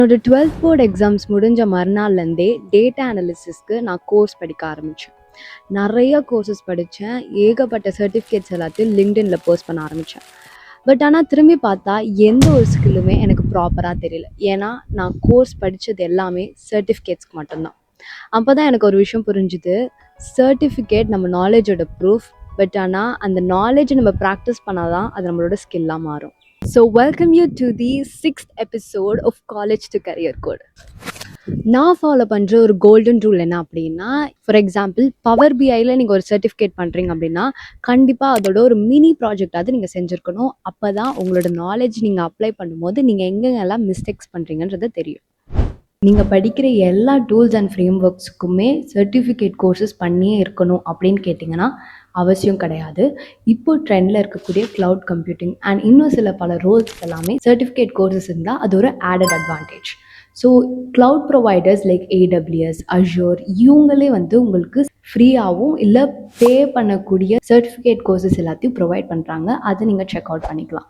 என்னோட 12th board exams முடிஞ்ச மறுநாள்லேருந்தே data அனாலிசிஸ்க்கு நான் கோர்ஸ் படிக்க ஆரம்பித்தேன். நிறைய கோர்சஸ் படித்தேன். ஏகப்பட்ட சர்டிஃபிகேட்ஸ் எல்லாத்தையும் லிங்க்டின்ல போஸ்ட் பண்ண ஆரம்பித்தேன். பட் ஆனால் திரும்பி பார்த்தா எந்த ஒரு ஸ்கில்லுமே எனக்கு ப்ராப்பராக தெரியல. ஏன்னா நான் கோர்ஸ் படித்தது எல்லாமே சர்டிஃபிகேட்ஸ்க்கு மட்டும்தான். அப்போ தான் எனக்கு ஒரு விஷயம் புரிஞ்சுது. சர்டிஃபிகேட் நம்ம நாலேஜோட ப்ரூஃப். பட் ஆனால் அந்த நாலேஜை நம்ம ப்ராக்டிஸ் பண்ணால் தான் அது நம்மளோட ஸ்கில்லாக மாறும். So welcome you to the 6th episode of College to Career Code. நான் ஃபாலோ பண்ணுற ஒரு கோல்டன் ரூல் என்ன அப்படின்னா, ஃபார் எக்ஸாம்பிள் பவர் பிஐயில் நீங்கள் ஒரு சர்டிஃபிகேட் பண்ணுறீங்க அப்படின்னா கண்டிப்பாக அதோட ஒரு மினி ப்ராஜெக்டாவது நீங்கள் செஞ்சுருக்கணும். அப்போ தான் உங்களோட நாலேஜ் நீங்கள் அப்ளை பண்ணும்போது நீங்கள் எங்கெங்கெல்லாம் மிஸ்டேக்ஸ் பண்ணுறீங்கன்றது தெரியும். நீங்கள் படிக்கிற எல்லா டூல்ஸ் அண்ட் ஃப்ரேம் ஒர்க்ஸுக்குமே சர்டிஃபிகேட் கோர்சஸ் பண்ணியே இருக்கணும் அப்படின்னு கேட்டிங்கன்னா அவசியம் கிடையாது. இப்போ ட்ரெண்டில் இருக்கக்கூடிய க்ளவுட் கம்ப்யூட்டிங் அண்ட் இன்னும் சில பல ரோல்ஸ் எல்லாமே சர்டிஃபிகேட் கோர்சஸ் இருந்தால் அது ஒரு added advantage. So cloud providers like AWS, Azure இவங்களே உங்களுக்கு ஃப்ரீயாகவும் இல்லை பே பண்ணக்கூடிய சர்டிஃபிகேட் கோர்சஸ் எல்லாத்தையும் ப்ரொவைட் பண்ணுறாங்க. அதை நீங்கள் செக் அவுட் பண்ணிக்கலாம்.